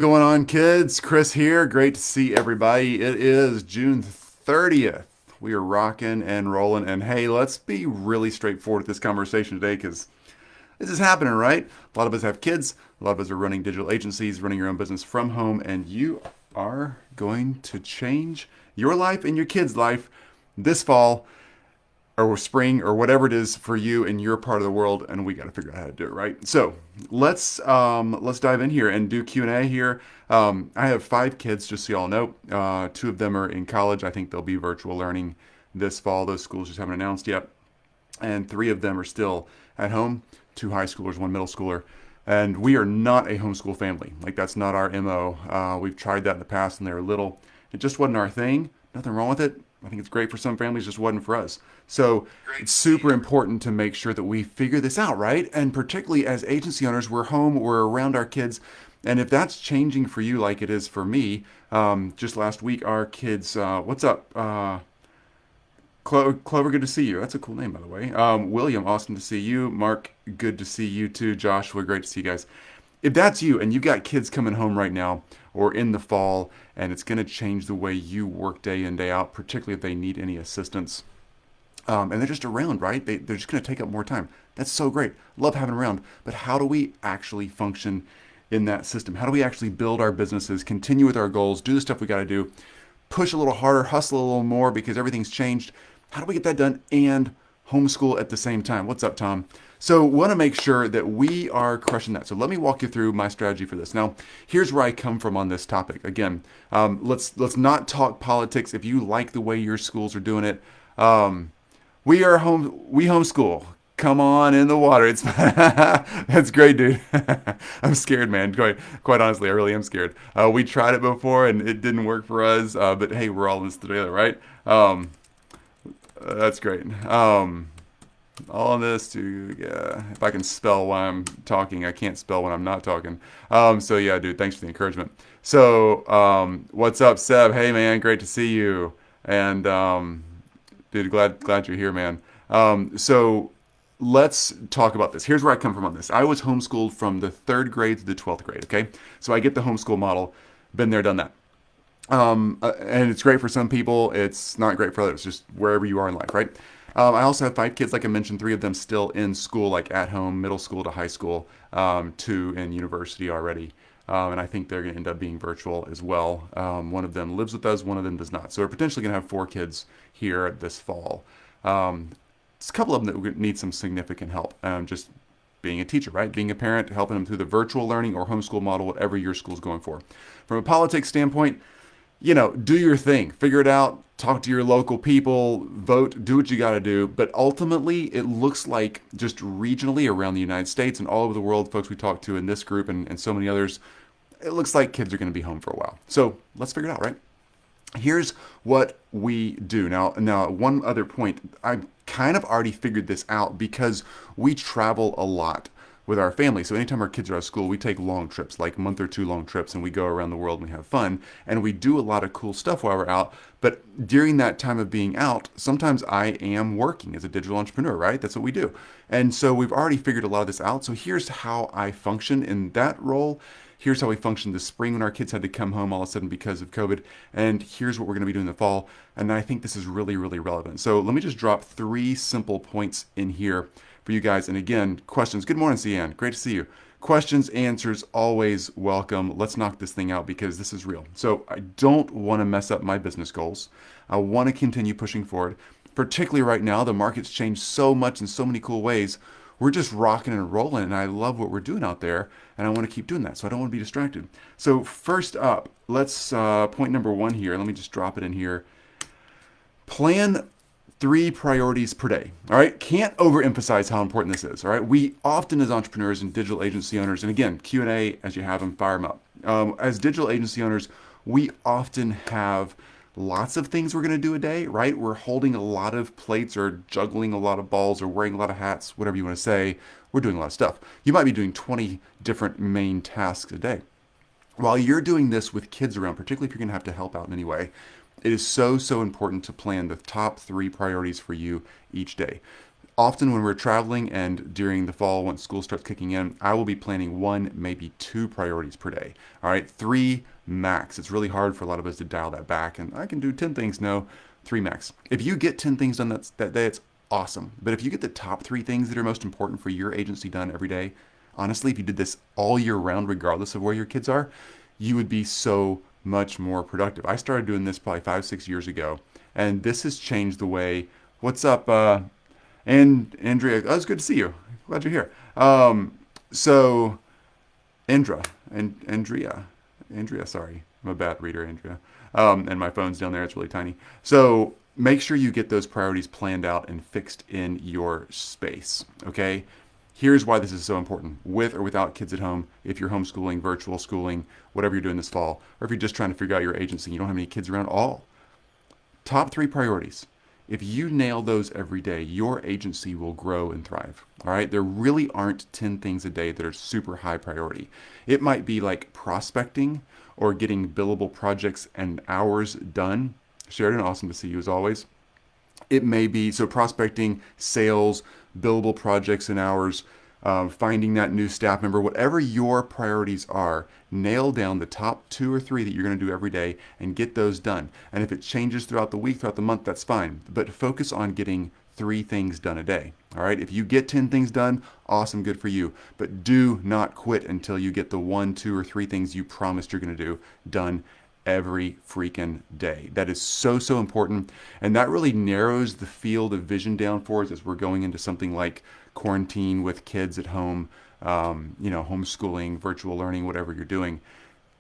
Going on, kids? Chris here. Great to see everybody. It is June 30th. We are rocking and rolling. And hey, let's be really straightforward with this conversation today because this is happening, right? A lot of us have kids. A lot of us are running digital agencies, running your own business from home, and you are going to change your life and your kids' life this fall or spring or whatever it is for you in your part of the world, and we got to figure out how to do it, right? So let's dive in here and do Q&A here. I have 5 kids, just so y'all know. 2 of them are in college. I think they'll be virtual learning this fall. Those schools just haven't announced yet, and 3 of them are still at home. 2 high schoolers, 1 middle schooler. And we are not a homeschool family. Like, that's not our MO. We've tried that in the past when they were little. It just wasn't our thing. Nothing wrong with it. I think it's great for some families, just wasn't for us. So it's super important to make sure that we figure this out, right? And particularly as agency owners, we're home, we're around our kids. And if that's changing for you like it is for me, just last week, our kids, what's up? Clover, good to see you. That's a cool name, by the way. William, awesome to see you. Mark, good to see you too. Joshua, great to see you guys. If that's you and you've got kids coming home right now or in the fall, and it's going to change the way you work day in, day out, particularly if they need any assistance, and they're just around, right? They're just going to take up more time. That's so great. Love having them around. But how do we actually function in that system? How do we actually build our businesses, continue with our goals, do the stuff we got to do, push a little harder, hustle a little more because everything's changed? How do we get that done and homeschool at the same time? What's up, Tom? So, want to make sure that we are crushing that. So, let me walk you through my strategy for this. Now, here's where I come from on this topic. Again, let's not talk politics. If you like the way your schools are doing it, we homeschool. Come on in the water. It's that's great, dude. I'm scared, man. Quite honestly, I really am scared. We tried it before and it didn't work for us. But hey, we're all in this together, right? That's great. All of this to, yeah, if I can spell while I'm talking, I can't spell when I'm not talking. So yeah, dude, thanks for the encouragement. So, what's up, Seb? Hey, man, great to see you. And dude, glad you're here, man. So let's talk about this. Here's where I come from on this. I was homeschooled from the 3rd grade to the 12th grade. Okay, so I get the homeschool model. Been there, done that. And it's great for some people. It's not great for others. Just wherever you are in life, right? I also have 5 kids, like I mentioned. 3 of them still in school, like at home, middle school to high school, 2 in university already. And I think they're going to end up being virtual as well. One of them lives with us, one of them does not. So we're potentially going to have 4 kids here this fall. It's a couple of them that need some significant help. Just being a teacher, right? Being a parent, helping them through the virtual learning or homeschool model, whatever your school's going for. From a politics standpoint, do your thing, figure it out, talk to your local people, vote, do what you got to do. But ultimately, it looks like just regionally around the United States and all over the world, folks we talk to in this group and so many others, it looks like kids are going to be home for a while. So let's figure it out, right? Here's what we do. Now, one other point. I kind of already figured this out because we travel a lot with our family. So anytime our kids are out of school, we take long trips, like a month or 2 long trips, and we go around the world and we have fun. And we do a lot of cool stuff while we're out. But during that time of being out, sometimes I am working as a digital entrepreneur, right? That's what we do. And so we've already figured a lot of this out. So here's how I function in that role. Here's how we functioned this spring when our kids had to come home all of a sudden because of COVID. And here's what we're going to be doing in the fall. And I think this is really, really relevant. So let me just drop 3 simple points in here for you guys. And again, questions. Good morning, Cian. Great to see you. Questions, answers, always welcome. Let's knock this thing out because this is real. So I don't want to mess up my business goals. I want to continue pushing forward. Particularly right now, the market's changed so much in so many cool ways. We're just rocking and rolling, and I love what we're doing out there, and I want to keep doing that. So I don't want to be distracted. So first up, let's point number 1 here. Let me just drop it in here. Plan 3 priorities per day. All right. Can't overemphasize how important this is. All right. We often, as entrepreneurs and digital agency owners, and again, Q&A as you have them, fire them up. As digital agency owners, we often have lots of things we're going to do a day, right? We're holding a lot of plates or juggling a lot of balls or wearing a lot of hats, whatever you want to say. We're doing a lot of stuff. You might be doing 20 different main tasks a day. While you're doing this with kids around, particularly if you're going to have to help out in any way, it is so important to plan the top 3 priorities for you each day. Often when we're traveling and during the fall, once school starts kicking in, I will be planning one, maybe two priorities per day. All right, three max. It's really hard for a lot of us to dial that back, and I can do 10 things. No, three max. If you get 10 things done that day, it's awesome. But if you get the top three things that are most important for your agency done every day, honestly, if you did this all year round, regardless of where your kids are, you would be so much more productive. I started doing this probably 5, 6 years ago, and this has changed the way. What's up, and Andrea? Oh, it's good to see you. Glad you're here. So Andra and Andrea. Sorry, I'm a bad reader, Andrea. And my phone's down there. It's really tiny. So make sure you get those priorities planned out and fixed in your space. Okay. Here's why this is so important, with or without kids at home, if you're homeschooling, virtual schooling, whatever you're doing this fall, or if you're just trying to figure out your agency, you don't have any kids around, all. Top three priorities. If you nail those every day, your agency will grow and thrive. All right. There really aren't 10 things a day that are super high priority. It might be like prospecting or getting billable projects and hours done. Sheridan, awesome to see you as always. It may be so prospecting, sales, billable projects and hours, finding that new staff member, whatever your priorities are, nail down the top two or three that you're going to do every day and get those done. And if it changes throughout the week, throughout the month, that's fine. But focus on getting three things done a day. All right. If you get 10 things done, awesome, good for you. But do not quit until you get the one, two, or three things you promised you're going to do done every freaking day. That is so, so important. And that really narrows the field of vision down for us as we're going into something like quarantine with kids at home, homeschooling, virtual learning, whatever you're doing.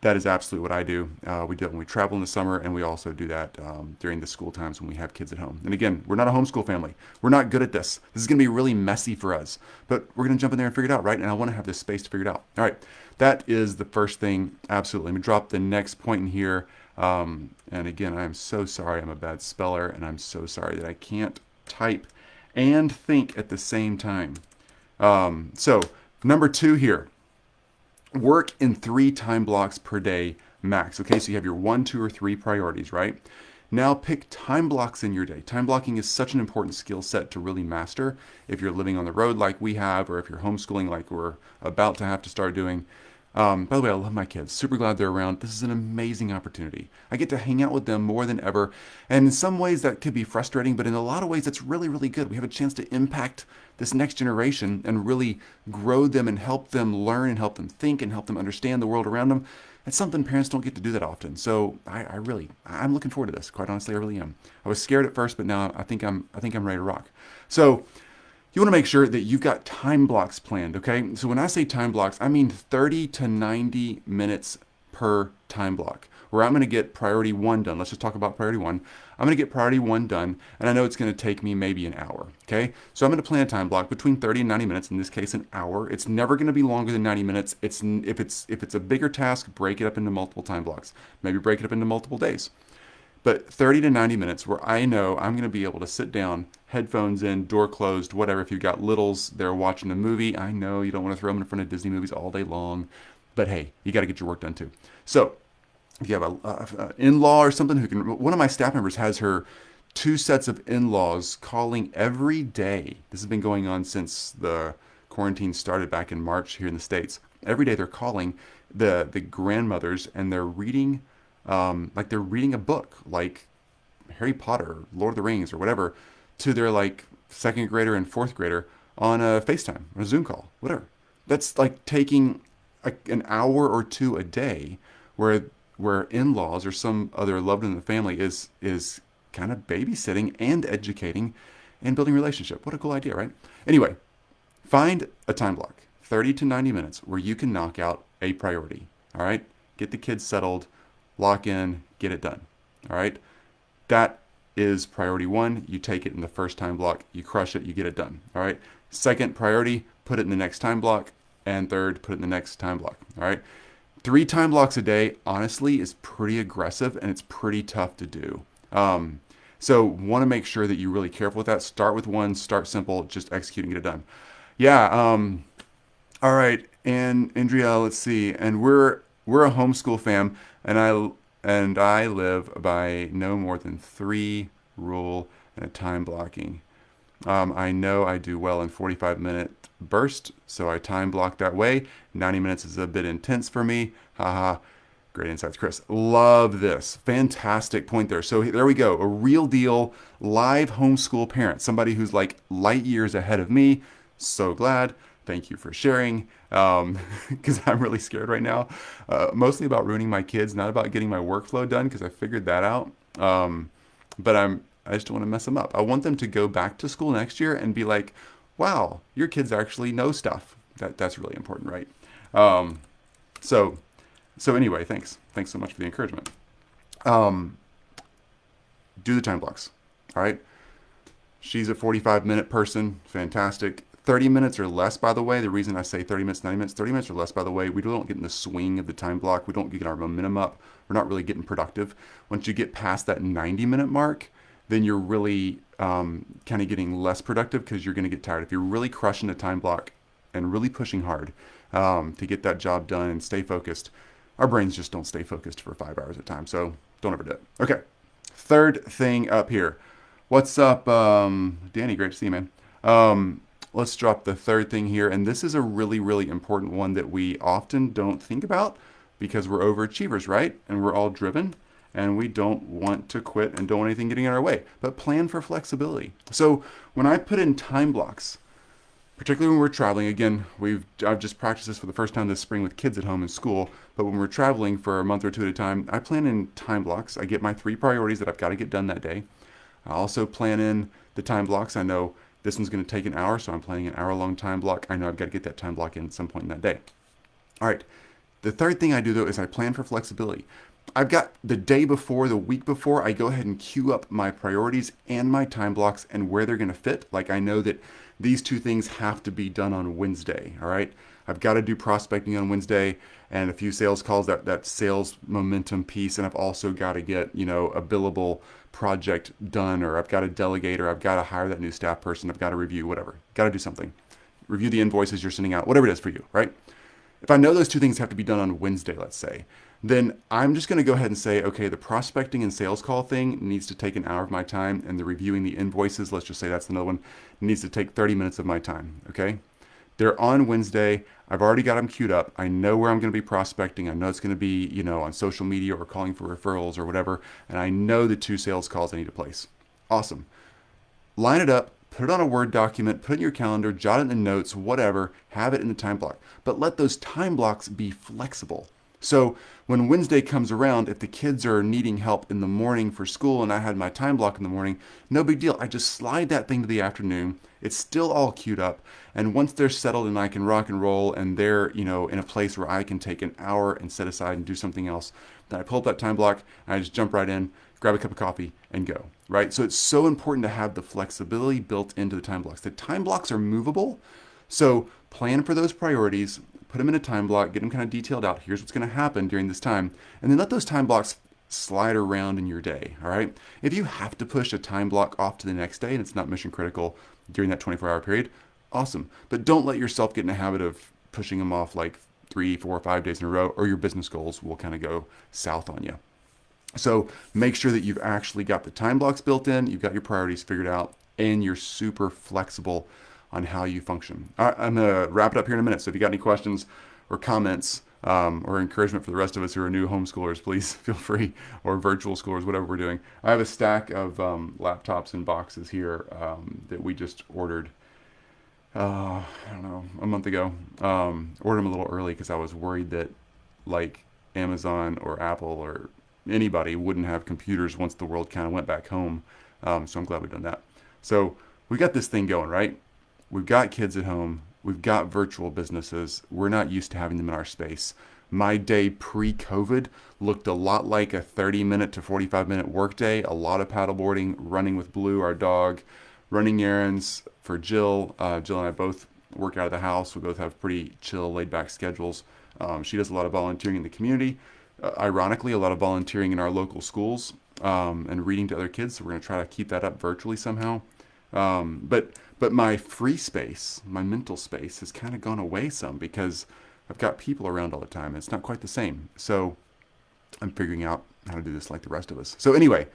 That is absolutely what I do. We do it when we travel in the summer, and we also do that during the school times when we have kids at home. And again, we're not a homeschool family. We're not good at this. This is going to be really messy for us, but we're going to jump in there and figure it out, right? And I want to have this space to figure it out. All right, that is the first thing. Absolutely. Let me drop the next point in here. And again, I'm so sorry. I'm a bad speller, and I'm so sorry that I can't type and think at the same time. So number two here. Work in 3 time blocks per day max. Okay, so you have your 1, 2, or 3 priorities, right? Now pick time blocks in your day. Time blocking is such an important skill set to really master if you're living on the road like we have, or if you're homeschooling like we're about to have to start doing. By the way, I love my kids. Super glad they're around. This is an amazing opportunity. I get to hang out with them more than ever. And in some ways that could be frustrating, but in a lot of ways it's really, really good. We have a chance to impact this next generation and really grow them and help them learn and help them think and help them understand the world around them. It's something parents don't get to do that often. So I'm looking forward to this. Quite honestly, I really am. I was scared at first, but now I think I'm ready to rock. So you want to make sure that you've got time blocks planned, okay? So when I say time blocks, I mean 30 to 90 minutes per time block, where I'm going to get priority 1 done. Let's just talk about priority 1. I'm going to get priority 1 done, and I know it's going to take me maybe an hour, okay? So I'm going to plan a time block between 30 and 90 minutes, in this case an hour. It's never going to be longer than 90 minutes. If it's a bigger task, break it up into multiple time blocks. Maybe break it up into multiple days. But 30 to 90 minutes where I know I'm going to be able to sit down, headphones in, door closed, whatever. If you've got littles, they're watching a movie. I know you don't want to throw them in front of Disney movies all day long, but hey, you got to get your work done too. So if you have a in-law or something who can, one of my staff members has her 2 sets of in-laws calling every day. This has been going on since the quarantine started back in March here in the States. Every day they're calling the grandmothers, and they're reading like they're reading a book like Harry Potter, Lord of the Rings, or whatever, to their like 2nd grader and 4th grader on a FaceTime or a Zoom call, whatever. That's like taking an hour or 2 a day, where in-laws or some other loved one in the family is kind of babysitting and educating and building a relationship. What a cool idea, right? Anyway, find a time block, 30 to 90 minutes, where you can knock out a priority. All right, get the kids settled. Lock in, get it done. All right. That is priority 1. You take it in the first time block, you crush it, you get it done. All right. Second priority, put it in the next time block. And third, put it in the next time block. All right. 3 time blocks a day, honestly, is pretty aggressive and it's pretty tough to do. So want to make sure that you're really careful with that. Start with 1, start simple, just execute and get it done. Yeah. All right. And Andrea, let's see. And we're a homeschool fam, and I live by no more than 3 rule and a time blocking. I know I do well in 45-minute burst, so I time block that way. 90 minutes is a bit intense for me. Haha. Great insights, Chris. Love this. Fantastic point there. So there we go. A real deal live homeschool parent. Somebody who's like light years ahead of me. So glad. Thank you for sharing. Because I'm really scared right now. Mostly about ruining my kids, not about getting my workflow done, because I figured that out. But I just don't want to mess them up. I want them to go back to school next year and be like, wow, your kids actually know stuff. That's really important, right? Um, so so anyway, thanks. Thanks so much for the encouragement. Um, do the time blocks. All right. She's a 45-minute person. Fantastic. 30 minutes or less, by the way. The reason I say 30 minutes, 90 minutes, 30 minutes or less, by the way, we don't get in the swing of the time block. We don't get our momentum up. We're not really getting productive. Once you get past that 90-minute mark, then you're really kind of getting less productive because you're going to get tired. If you're really crushing the time block and really pushing hard to get that job done and stay focused, our brains just don't stay focused for 5 hours at a time. So don't ever do it. Okay. Third thing up here. What's up, Danny? Great to see you, man. Let's drop the third thing here. And this is a really, really important one that we often don't think about because we're overachievers, right? And we're all driven and we don't want to quit and don't want anything getting in our way. But plan for flexibility. So when I put in time blocks, particularly when we're traveling, again, I've just practiced this for the first time this spring with kids at home in school, but when we're traveling for a month or two at a time, I plan in time blocks. I get my 3 priorities that I've got to get done that day. I also plan in the time blocks. I know this one's going to take an hour, so I'm planning an hour-long time block. I know I've got to get that time block in at some point in that day. All right. The third thing I do, though, is I plan for flexibility. I've got the day before, the week before, I go ahead and queue up my priorities and my time blocks and where they're going to fit. Like I know that these 2 things have to be done on Wednesday. All right. I've got to do prospecting on Wednesday and a few sales calls, that sales momentum piece. And I've also got to get, a billable project done, or I've got to delegate, or I've got to hire that new staff person. I've got to review, whatever. Got to do something. Review the invoices you're sending out, whatever it is for you, right? If I know those 2 things have to be done on Wednesday, let's say, then I'm just going to go ahead and say, okay, the prospecting and sales call thing needs to take an hour of my time, and the reviewing the invoices, let's just say that's another one, needs to take 30 minutes of my time, okay? They're on Wednesday. I've already got them queued up. I know where I'm going to be prospecting. I know it's going to be, on social media or calling for referrals or whatever, and I know the 2 sales calls I need to place. Awesome. Line it up, put it on a Word document, put it in your calendar, jot it in the notes, whatever, have it in the time block. But let those time blocks be flexible. So when Wednesday comes around, if the kids are needing help in the morning for school and I had my time block in the morning, no big deal. I just slide that thing to the afternoon. It's still all queued up. And once they're settled and I can rock and roll and they're, in a place where I can take an hour and set aside and do something else, then I pull up that time block and I just jump right in, grab a cup of coffee and go, right? So it's so important to have the flexibility built into the time blocks. The time blocks are movable. So plan for those priorities, put them in a time block, get them kind of detailed out. Here's what's going to happen during this time. And then let those time blocks slide around in your day, all right? If you have to push a time block off to the next day and it's not mission critical during that 24-hour period, awesome. But don't let yourself get in a habit of pushing them off like 3, 4, 5 days in a row, or your business goals will kind of go south on you. So make sure that you've actually got the time blocks built in, you've got your priorities figured out, and you're super flexible on how you function. All right, I'm going to wrap it up here in a minute. So if you got any questions or comments or encouragement for the rest of us who are new homeschoolers, please feel free, or virtual schoolers, whatever we're doing. I have a stack of laptops and boxes here that we just ordered, I don't know, a month ago. Ordered them a little early because I was worried that like Amazon or Apple or anybody wouldn't have computers once the world kind of went back home. So I'm glad we've done that. So we got this thing going, right? We've got kids at home. We've got virtual businesses. We're not used to having them in our space. My day pre-COVID looked a lot like a 30-minute to 45-minute workday. A lot of paddleboarding, running with Blue, our dog, running errands for Jill. Jill and I both work out of the house. We both have pretty chill, laid-back schedules. She does a lot of volunteering in the community. Ironically, a lot of volunteering in our local schools and reading to other kids. So we're going to try to keep that up virtually somehow. But my free space, my mental space has kind of gone away some because I've got people around all the time. It's not quite the same. So I'm figuring out how to do this like the rest of us. So anyway,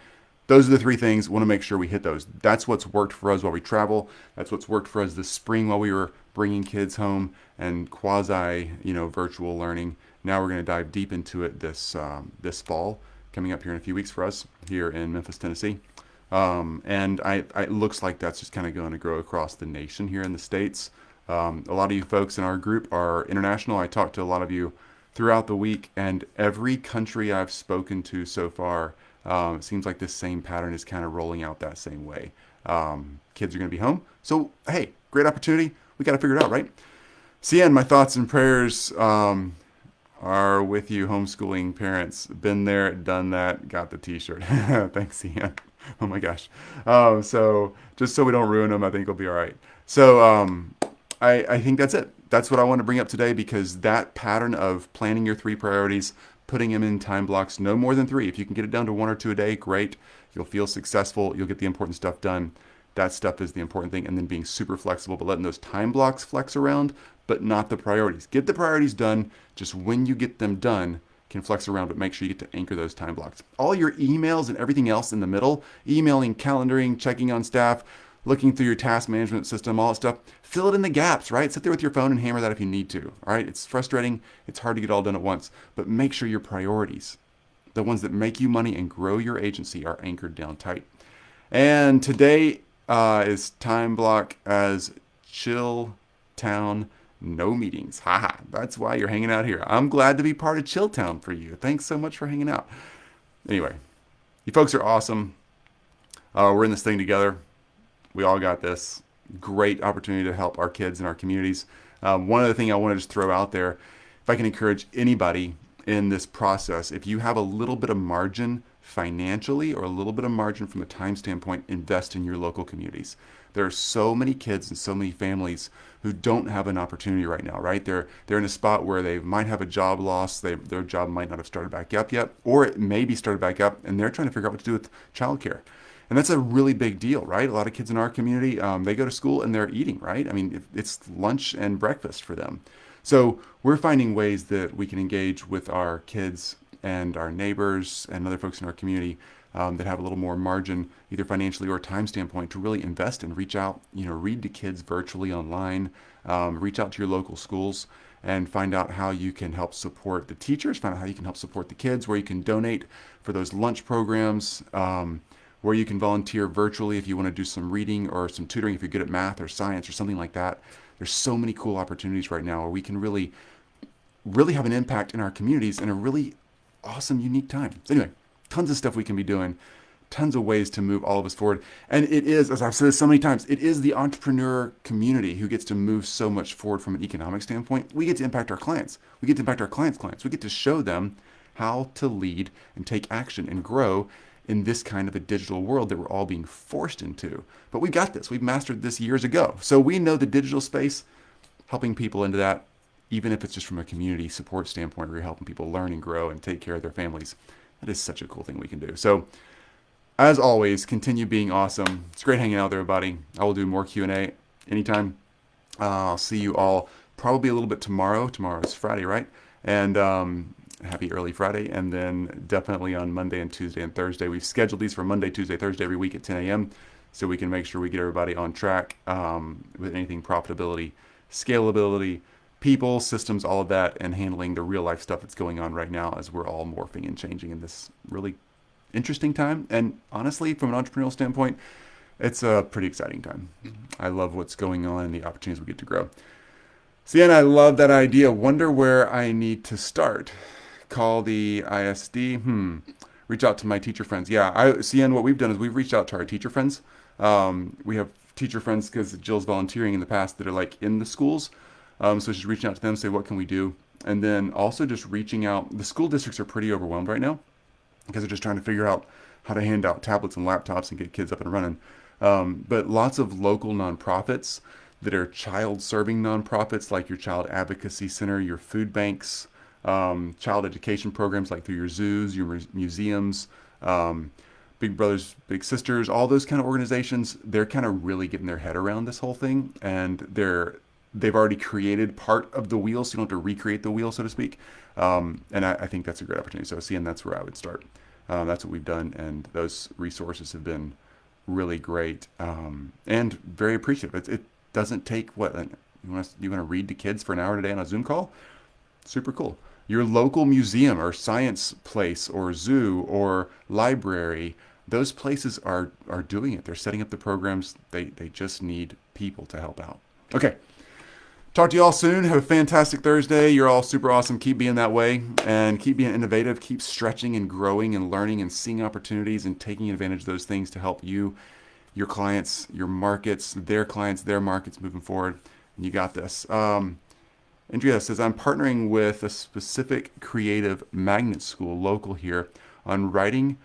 those are the three things. Want to make sure we hit those. That's what's worked for us while we travel. That's what's worked for us this spring while we were bringing kids home and quasi, virtual learning. Now we're going to dive deep into it this fall, coming up here in a few weeks for us here in Memphis, Tennessee. And it looks like that's just kind of going to grow across the nation here in the States. A lot of you folks in our group are international. I talked to a lot of you throughout the week, and every country I've spoken to so far, it seems like this same pattern is kind of rolling out that same way. Kids are going to be home. So, hey, great opportunity. We got to figure it out, right? CN, my thoughts and prayers are with you, homeschooling parents. Been there, done that, got the t-shirt. Thanks, CN. Oh my gosh. So just so we don't ruin them, I think we'll be all right. So I think that's it. That's what I want to bring up today, because that pattern of planning your three priorities, putting them in time blocks, no more than three. If you can get it down to one or two a day, great. You'll feel successful. You'll get the important stuff done. That stuff is the important thing. And then being super flexible, but letting those time blocks flex around, but not the priorities. Get the priorities done. Just when you get them done, can flex around, but make sure you get to anchor those time blocks. All your emails and everything else in the middle, emailing, calendaring, checking on staff, looking through your task management system, all that stuff, fill it in the gaps, right? Sit there with your phone and hammer that if you need to, all right? It's frustrating. It's hard to get all done at once, but make sure your priorities, the ones that make you money and grow your agency, are anchored down tight. And today is time block as Chill Town. No meetings. Haha. That's why you're hanging out here. I'm glad to be part of Chilltown for you. Thanks so much for hanging out. Anyway, you folks are awesome. We're in this thing together. We all got this. Great opportunity to help our kids and our communities. One other thing I want to just throw out there, if I can encourage anybody in this process, if you have a little bit of margin financially or a little bit of margin from a time standpoint, invest in your local communities. There are so many kids and so many families who don't have an opportunity right now, right? They're in a spot where they might have a job loss. Their job might not have started back up yet, or it may be started back up, and they're trying to figure out what to do with childcare. And that's a really big deal, right? A lot of kids in our community, they go to school and they're eating, right? I mean, it's lunch and breakfast for them. So we're finding ways that we can engage with our kids and our neighbors and other folks in our community that have a little more margin, either financially or time standpoint, to really invest and reach out, read to kids virtually online, reach out to your local schools and find out how you can help support the teachers, find out how you can help support the kids, where you can donate for those lunch programs, where you can volunteer virtually if you want to do some reading or some tutoring if you're good at math or science or something like that. There's so many cool opportunities right now where we can really have an impact in our communities in a really awesome, unique time. So anyway, tons of stuff we can be doing, tons of ways to move all of us forward. And it is, as I've said so many times, it is the entrepreneur community who gets to move so much forward from an economic standpoint. We get to impact our clients. We get to impact our clients' clients. We get to show them how to lead and take action and grow in this kind of a digital world that we're all being forced into. But we've got this. We've mastered this years ago. So we know the digital space, helping people into that, even if it's just from a community support standpoint where you're helping people learn and grow and take care of their families. That is such a cool thing we can do. So as always, continue being awesome. It's great hanging out there, everybody. I will do more Q&A anytime. I'll see you all probably a little bit tomorrow. Tomorrow is Friday, right? And happy early Friday. And then definitely on Monday and Tuesday and Thursday. We've scheduled these for Monday, Tuesday, Thursday every week at 10 a.m. so we can make sure we get everybody on track with anything profitability, scalability, people, systems, all of that, and handling the real life stuff that's going on right now as we're all morphing and changing in this really interesting time. And honestly, from an entrepreneurial standpoint, it's a pretty exciting time. I love what's going on and the opportunities we get to grow. CN, I love that idea. Wonder where I need to start. Call the ISD. Reach out to my teacher friends. Yeah, CN, what we've done is we've reached out to our teacher friends. We have teacher friends because Jill's volunteering in the past that are like in the schools. So just reaching out to them, say, what can we do? And then also just reaching out. The school districts are pretty overwhelmed right now because they're just trying to figure out how to hand out tablets and laptops and get kids up and running. But lots of local nonprofits that are child-serving nonprofits like your Child Advocacy Center, your food banks, child education programs like through your zoos, your museums, Big Brothers, Big Sisters, all those kind of organizations, they're kind of really getting their head around this whole thing. And they've already created part of the wheel, so you don't have to recreate the wheel, so to speak. And I think that's a great opportunity. So, CN, that's where I would start. That's what we've done, and those resources have been really great and very appreciative. It doesn't take what you want to read to kids for an hour a day on a Zoom call. Super cool. Your local museum or science place or zoo or library, those places are doing it. They're setting up the programs. They just need people to help out. Okay. Talk to you all soon. Have a fantastic Thursday. You're all super awesome. Keep being that way and keep being innovative. Keep stretching and growing and learning and seeing opportunities and taking advantage of those things to help you, your clients, your markets, their clients, their markets moving forward. And you got this. Andrea says, I'm partnering with a specific creative magnet school local here on writing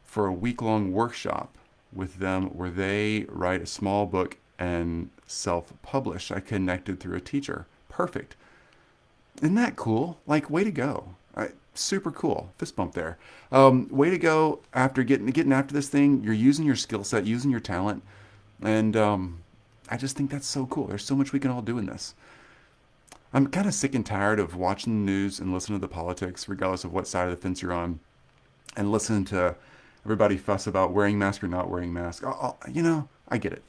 for a week-long workshop with them where they write a small book and self-publish. I connected through a teacher. Perfect. Isn't that cool? Like, way to go. Super cool. Fist bump there. Way to go after getting after this thing. You're using your skill set, using your talent. And I just think that's so cool. There's so much we can all do in this. I'm kind of sick and tired of watching the news and listening to the politics, regardless of what side of the fence you're on, and listening to everybody fuss about wearing mask or not wearing mask. I get it.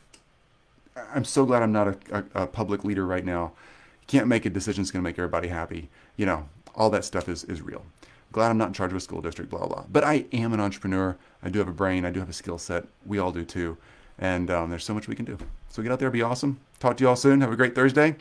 I'm so glad I'm not a public leader right now. You can't make a decision that's going to make everybody happy. All that stuff is real. Glad I'm not in charge of a school district, blah, blah. But I am an entrepreneur. I do have a brain. I do have a skill set. We all do too. And there's so much we can do. So get out there, be awesome. Talk to you all soon. Have a great Thursday.